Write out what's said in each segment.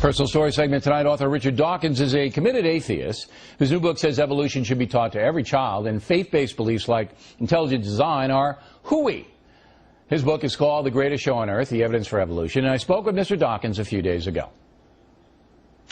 Personal story segment tonight. Author Richard Dawkins is a committed atheist whose new book says evolution should be taught to every child, and faith-based beliefs like intelligent design are hooey. His book is called The Greatest Show on Earth, The Evidence for Evolution, and I spoke with Mr. Dawkins a few days ago.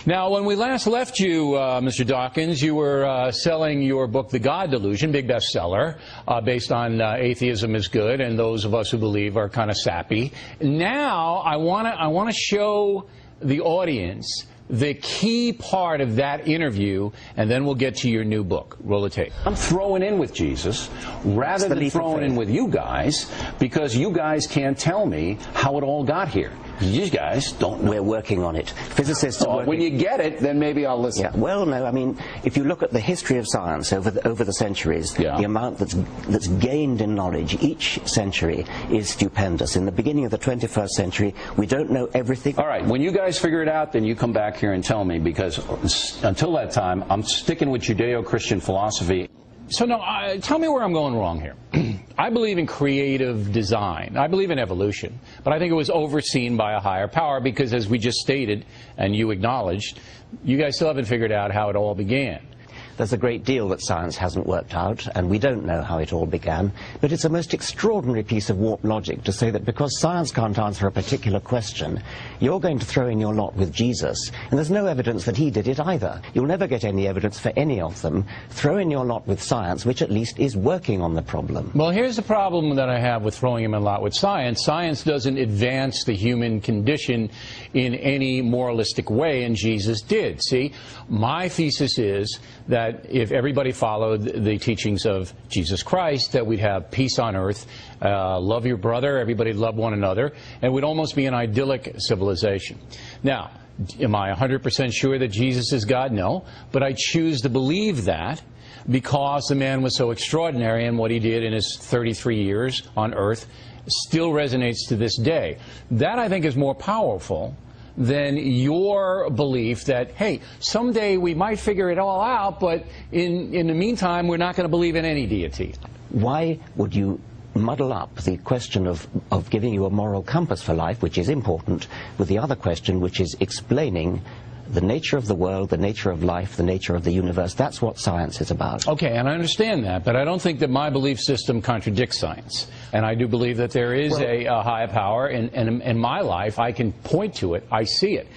Now, when we last left you, Mr. Dawkins, you were selling your book, The God Delusion, big bestseller, based on atheism is good, and those of us who believe are kind of sappy. Now, I want to show the audience the key part of that interview, and then we'll get to your new book. Roll the tape. I'm throwing in with Jesus rather than throwing in with you guys, because you guys can't tell me how it all got here. You guys don't know. We're working on it. Physicists are working. When you get it, then maybe I'll listen. Yeah. Well, no, I mean, if you look at the history of science over the centuries, the amount that's gained in knowledge each century is stupendous. In the beginning of the 21st century, we don't know everything. All right, when you guys figure it out, then you come back here and tell me, because until that time, I'm sticking with Judeo-Christian philosophy. So now, tell me where I'm going wrong here. I believe in creative design. I believe in evolution. But I think it was overseen by a higher power because, as we just stated, and you acknowledged, you guys still haven't figured out how it all began. There's a great deal that science hasn't worked out, and we don't know how it all began, but it's a most extraordinary piece of warped logic to say that because science can't answer a particular question, you're going to throw in your lot with Jesus, and there's no evidence that he did it either. You'll never get any evidence for any of them. Throw in your lot with science, which at least is working on the problem. Well, here's the problem that I have with throwing him in a lot with science. Science doesn't advance the human condition in any moralistic way, and Jesus did. See, my thesis is that if everybody followed the teachings of Jesus Christ, that we'd have peace on earth, love your brother, everybody love one another, and we'd almost be an idyllic civilization. Now, am I 100% sure that Jesus is God? No, but I choose to believe that because the man was so extraordinary, and what he did in his 33 years on earth still resonates to this day. That, I think, is more powerful than your belief that, hey, someday we might figure it all out, but in the meantime, we're not going to believe in any deity. Why would you muddle up the question of giving you a moral compass for life, which is important, with the other question, which is explaining the nature of the world, the nature of life, the nature of the universe? That's what science is about. Okay, and I understand that, but I don't think that my belief system contradicts science. And I do believe that there is a higher power, and in my life, I can point to it, I see it.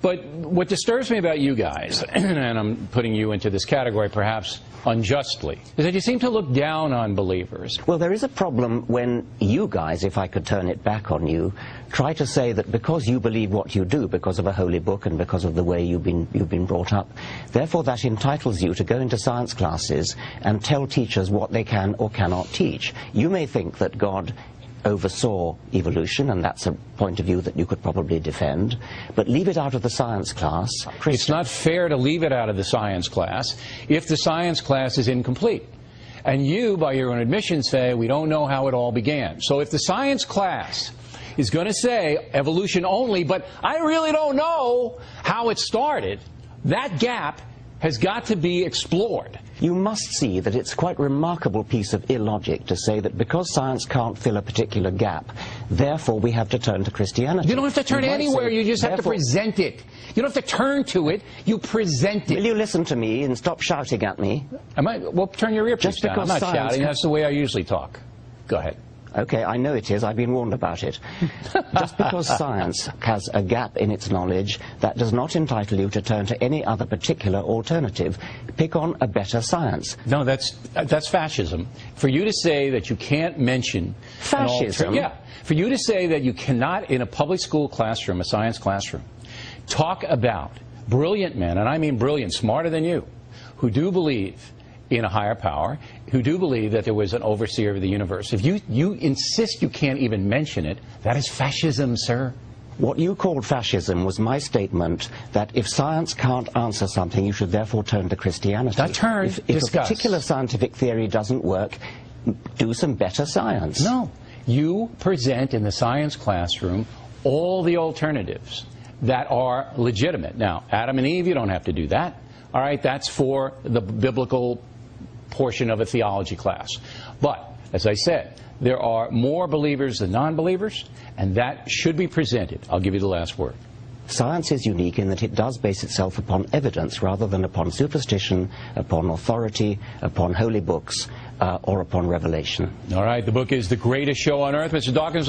But what disturbs me about you guys, and I'm putting you into this category perhaps unjustly, is that you seem to look down on believers. Well, there is a problem when you guys, if I could turn it back on you, try to say that because you believe what you do, because of a holy book and because of the way you've been brought up, therefore that entitles you to go into science classes and tell teachers what they can or cannot teach. You may think that God oversaw evolution, and that's a point of view that you could probably defend, but leave it out of the science class. It's not fair to leave it out of the science class if the science class is incomplete. And you, by your own admission, say, we don't know how it all began. So if the science class is going to say evolution only, but I really don't know how it started, that gap has got to be explored. You must see that it's quite a remarkable piece of illogic to say that because science can't fill a particular gap, therefore we have to turn to Christianity. You don't have to turn anywhere, you just have to present it. You don't have to turn to it, you present it. Will you listen to me and stop shouting at me? Well, turn your earpiece down. I'm not shouting, that's the way I usually talk. Go ahead. Okay, I know it is. I've been warned about it. Just because science has a gap in its knowledge, that does not entitle you to turn to any other particular alternative. Pick on a better science. No, that's fascism. For you to say that you can't mention fascism? Yeah. For you to say that you cannot, in a public school classroom, a science classroom, talk about brilliant men, and I mean brilliant, smarter than you, who do believe in a higher power, who do believe that there was an overseer of the universe. If you insist you can't even mention it, that is fascism, sir. What you called fascism was my statement that if science can't answer something, you should therefore turn to Christianity. That turn, if a particular scientific theory doesn't work, do some better science. No. You present in the science classroom all the alternatives that are legitimate. Now, Adam and Eve, you don't have to do that. All right, that's for the biblical portion of a theology class. But, as I said, there are more believers than non-believers, and that should be presented. I'll give you the last word. science is unique in that it does base itself upon evidence rather than upon superstition, upon authority, upon holy books, or upon revelation. All right, the book is The Greatest Show on Earth. Mr. Dawkins,